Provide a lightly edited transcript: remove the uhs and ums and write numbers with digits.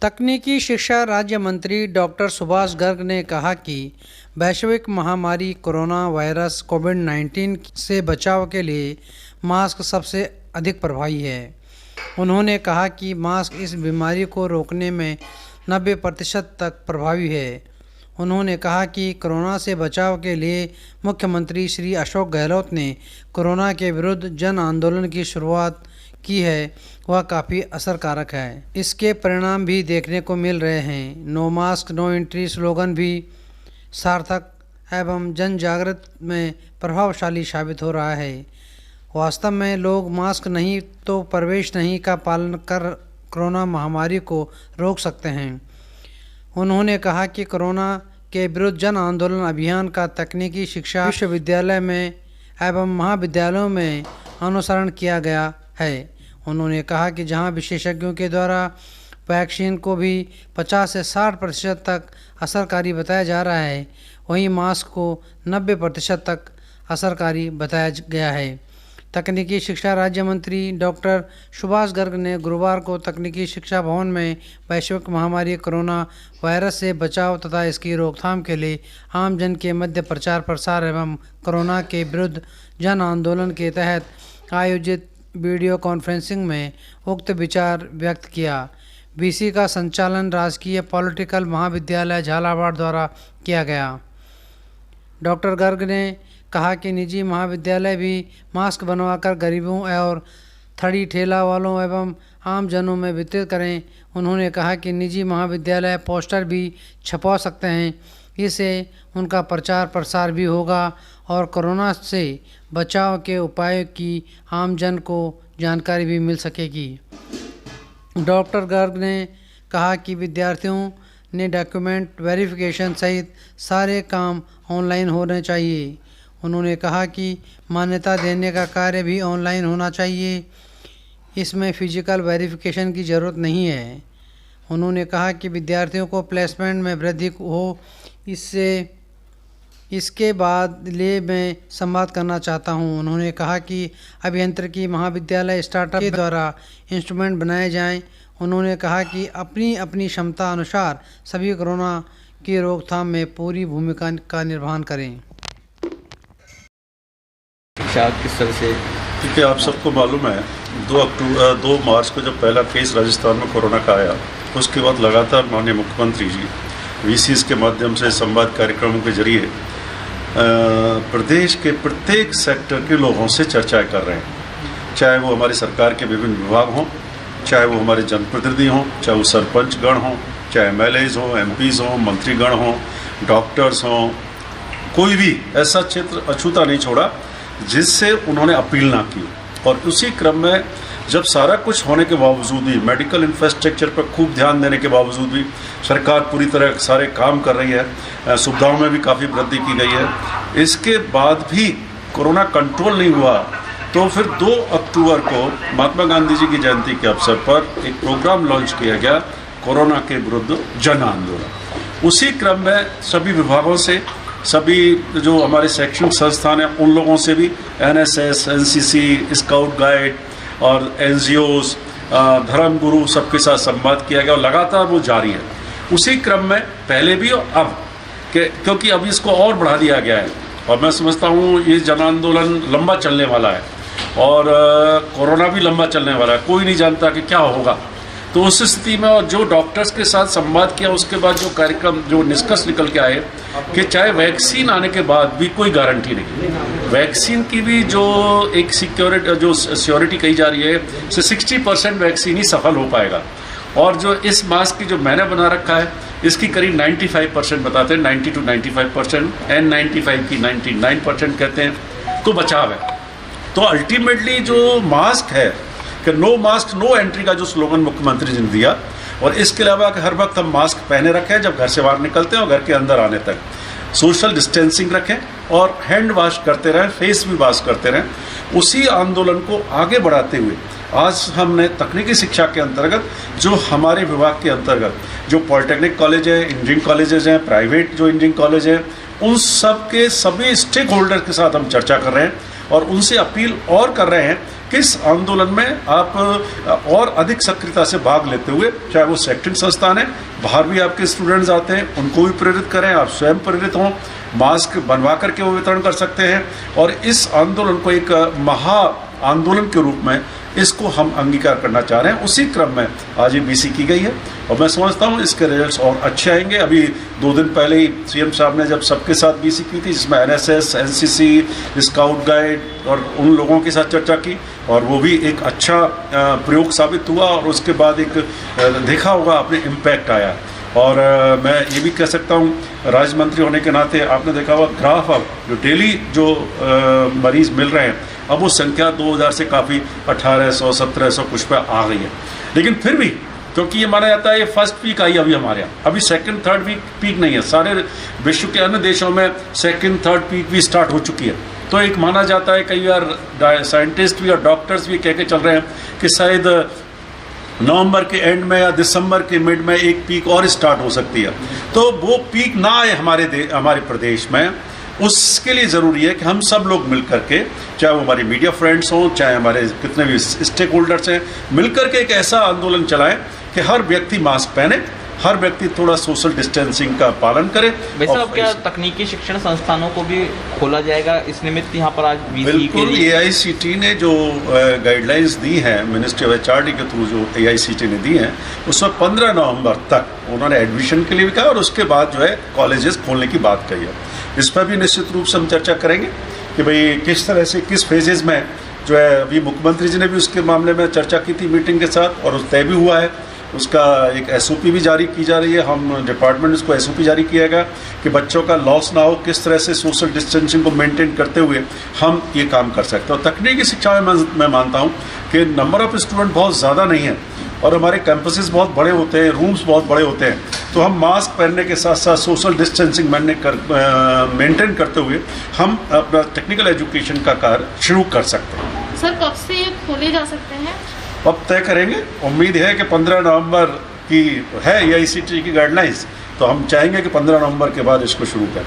तकनीकी शिक्षा राज्य मंत्री डॉक्टर सुभाष गर्ग ने कहा कि वैश्विक महामारी कोरोना वायरस कोविड-19 से बचाव के लिए मास्क सबसे अधिक प्रभावी है। उन्होंने कहा कि मास्क इस बीमारी को रोकने में 90% तक प्रभावी है। उन्होंने कहा कि कोरोना से बचाव के लिए मुख्यमंत्री श्री अशोक गहलोत ने कोरोना के विरुद्ध जन आंदोलन की शुरुआत की है, वह काफ़ी असरकारक है। इसके परिणाम भी देखने को मिल रहे हैं। No mask no entry slogan भी सार्थक एवं जन जागृति में प्रभावशाली साबित हो रहा है। वास्तव में लोग मास्क नहीं तो प्रवेश नहीं का पालन कर कोरोना महामारी को रोक सकते हैं। उन्होंने कहा कि कोरोना के विरुद्ध जन आंदोलन अभियान का तकनीकी शिक्षा विश्वविद्यालय में एवं महाविद्यालयों में अनुसरण किया गया है। उन्होंने कहा कि जहां विशेषज्ञों के द्वारा वैक्सीन को भी 50 से 60% तक असरकारी बताया जा रहा है, वहीं मास्क को 90% तक असरकारी बताया गया है। तकनीकी शिक्षा राज्य मंत्री डॉक्टर सुभाष गर्ग ने गुरुवार को तकनीकी शिक्षा भवन में वैश्विक महामारी कोरोना वायरस से बचाव तथा इसकी रोकथाम के लिए आम जन के मध्य प्रचार प्रसार एवं कोरोना के विरुद्ध जन आंदोलन के तहत आयोजित वीडियो कॉन्फ्रेंसिंग में उक्त विचार व्यक्त किया। वीसी का संचालन राजकीय पॉलिटिकल महाविद्यालय झालावाड़ द्वारा किया गया। डॉक्टर गर्ग ने कहा कि निजी महाविद्यालय भी मास्क बनवाकर गरीबों और थड़ी ठेला वालों एवं आम जनों में वितरित करें। उन्होंने कहा कि निजी महाविद्यालय पोस्टर भी छपवा सकते हैं, इससे उनका प्रचार प्रसार भी होगा और कोरोना से बचाव के उपायों की आम जन को जानकारी भी मिल सकेगी। डॉक्टर गर्ग ने कहा कि विद्यार्थियों ने डॉक्यूमेंट वेरिफिकेशन सहित सारे काम ऑनलाइन होने चाहिए। उन्होंने कहा कि मान्यता देने का कार्य भी ऑनलाइन होना चाहिए, इसमें फिजिकल वेरिफिकेशन की ज़रूरत नहीं है। उन्होंने कहा कि विद्यार्थियों को प्लेसमेंट में वृद्धि हो, इसके बाद लिए मैं संवाद करना चाहता हूं। उन्होंने कहा कि अभियांत्रिकी महाविद्यालय स्टार्टअप के द्वारा इंस्ट्रूमेंट बनाए जाएं। उन्होंने कहा कि अपनी अपनी क्षमता अनुसार सभी कोरोना की रोकथाम में पूरी भूमिका का निर्वहन करें। किस तरह से, क्योंकि आप सबको मालूम है 2 मार्च को जब पहला केस राजस्थान में कोरोना का आया, उसके बाद लगातार माननीय मुख्यमंत्री जी वीसीएस के माध्यम से संवाद कार्यक्रमों के जरिए प्रदेश के प्रत्येक सेक्टर के लोगों से चर्चाएं कर रहे हैं, चाहे वो हमारी सरकार के विभिन्न विभाग हों, चाहे वो हमारे जनप्रतिनिधि हों, चाहे वो सरपंच गण हों, चाहे एमएलएज हों, एमपीज हों, मंत्रीगण हों, डॉक्टर्स हों, कोई भी ऐसा क्षेत्र अछूता नहीं छोड़ा जिससे उन्होंने अपील ना की। और उसी क्रम में जब सारा कुछ होने के बावजूद भी, मेडिकल इंफ्रास्ट्रक्चर पर खूब ध्यान देने के बावजूद भी सरकार पूरी तरह सारे काम कर रही है, सुविधाओं में भी काफ़ी वृद्धि की गई है, इसके बाद भी कोरोना कंट्रोल नहीं हुआ, तो फिर 2 अक्टूबर को महात्मा गांधी जी की जयंती के अवसर पर एक प्रोग्राम लॉन्च किया गया, कोरोना के विरुद्ध जन आंदोलन। उसी क्रम में सभी विभागों से, सभी जो हमारे शैक्षणिक संस्थान हैं उन लोगों से भी, एनएसएस, एनसीसी, स्काउट गाइड और एनजीओस, धर्म गुरु, सबके साथ संवाद किया गया और लगातार वो जारी है। उसी क्रम में पहले भी और अब क्योंकि अब इसको और बढ़ा दिया गया है और मैं समझता हूँ ये जन आंदोलन लंबा चलने वाला है और कोरोना भी लंबा चलने वाला है, कोई नहीं जानता कि क्या होगा। तो उस स्थिति में और जो डॉक्टर्स के साथ संवाद किया, उसके बाद जो कार्यक्रम, जो निष्कर्ष निकल के आए कि चाहे वैक्सीन आने के बाद भी कोई गारंटी नहीं, वैक्सीन की भी जो एक सिक्योरिटी कही जा रही है, 60% वैक्सीन ही सफल हो पाएगा। और जो इस मास्क की जो मैंने बना रखा है, इसकी करीब 95% बताते हैं, 90 to 95%, N95 की 99% कहते हैं, तो बचाव है। तो अल्टीमेटली जो मास्क है कि नो मास्क नो एंट्री का जो स्लोगन मुख्यमंत्री जी ने दिया, और इसके अलावा कि हर वक्त हम मास्क पहने रखें जब घर से बाहर निकलते हैं और घर के अंदर आने तक, सोशल डिस्टेंसिंग रखें और हैंड वॉश करते रहें, फेस भी वॉश करते रहें। उसी आंदोलन को आगे बढ़ाते हुए आज हमने तकनीकी शिक्षा के अंतर्गत, जो हमारे विभाग के अंतर्गत जो पॉलिटेक्निक कॉलेज है, इंजीनियरिंग कॉलेजेस हैं, प्राइवेट जो इंजीनियरिंग कॉलेज हैं, उन सब के सभी स्टेक होल्डर के साथ हम चर्चा कर रहे हैं और उनसे अपील और कर रहे हैं किस आंदोलन में आप और अधिक सक्रियता से भाग लेते हुए, चाहे वो शैक्षणिक संस्थान है, बाहर भी आपके स्टूडेंट्स आते हैं, उनको भी प्रेरित करें, आप स्वयं प्रेरित हों, मास्क बनवा करके वो वितरण कर सकते हैं और इस आंदोलन को एक महा आंदोलन के रूप में इसको हम अंगीकार करना चाह रहे हैं। उसी क्रम में आज ये बीसी की गई है और मैं समझता हूँ इसके रिजल्ट्स और अच्छे आएंगे। अभी 2 दिन पहले ही सीएम साहब ने जब सबके साथ बीसी की थी, जिसमें एनएसएस, एनसीसी, स्काउट गाइड और उन लोगों के साथ चर्चा की और वो भी एक अच्छा प्रयोग साबित हुआ और उसके बाद एक देखा होगा आपने इम्पैक्ट आया। और मैं ये भी कह सकता हूँ राज्य मंत्री होने के नाते आपने देखा होगा ग्राफ अब जो डेली जो मरीज मिल रहे हैं, अब वो संख्या 2000 से काफ़ी 1800, 1700 कुछ पे आ गई है। लेकिन फिर भी क्योंकि ये माना जाता है ये फर्स्ट पीक आई अभी हमारे यहाँ, अभी सेकंड थर्ड पीक नहीं है। सारे विश्व के अन्य देशों में सेकंड थर्ड पीक भी स्टार्ट हो चुकी है। तो एक माना जाता है, कई बार साइंटिस्ट भी और डॉक्टर्स भी कह के चल रहे हैं कि शायद नवंबर के एंड में या दिसंबर के मिड में एक पीक और स्टार्ट हो सकती है। तो वो पीक ना आए हमारे प्रदेश में, उसके लिए ज़रूरी है कि हम सब लोग मिल करके, चाहे वो हमारे मीडिया फ्रेंड्स हों, चाहे हमारे कितने भी स्टेक होल्डर्स हैं, मिल करके एक ऐसा आंदोलन चलाएं कि हर व्यक्ति मास्क पहने, हर व्यक्ति थोड़ा सोशल डिस्टेंसिंग का पालन करे। वैसे अब क्या तकनीकी शिक्षण संस्थानों को भी खोला जाएगा इस निमित्त यहाँ पर आज बिल्कुल AICTE ने जो गाइडलाइंस दी हैं, मिनिस्ट्री ऑफ HRD के थ्रू जो AICTE ने दी हैं, उसमें 15 नवंबर तक उन्होंने एडमिशन के लिए भी कहा और उसके बाद जो है कॉलेजेस खोलने की बात कही है। इस पर भी निश्चित रूप से हम चर्चा करेंगे कि भाई किस तरह से किस फेजेज में जो है, अभी मुख्यमंत्री जी ने भी उसके मामले में चर्चा की थी मीटिंग के साथ और तय भी हुआ है। उसका एक SOP भी जारी की जा रही है, हम डिपार्टमेंट उसको SOP जारी किएगा कि बच्चों का लॉस ना हो, किस तरह से सोशल डिस्टेंसिंग को मेंटेन करते हुए हम ये काम कर सकते हैं। और तकनीकी शिक्षा में मैं मानता हूँ कि नंबर ऑफ स्टूडेंट बहुत ज़्यादा नहीं है और हमारे कैंपसेस बहुत बड़े होते हैं, रूम्स बहुत बड़े होते हैं, तो हम मास्क पहनने के साथ साथ सोशल डिस्टेंसिंग मेंटेन करते हुए हम अपना टेक्निकल एजुकेशन का कार्य शुरू कर सकते हैं। सर कब से ये खोले जा सकते हैं? अब तय करेंगे। उम्मीद है कि 15 नवंबर की है AICTE की गाइडलाइंस, तो हम चाहेंगे कि 15 नवंबर के बाद इसको शुरू करें।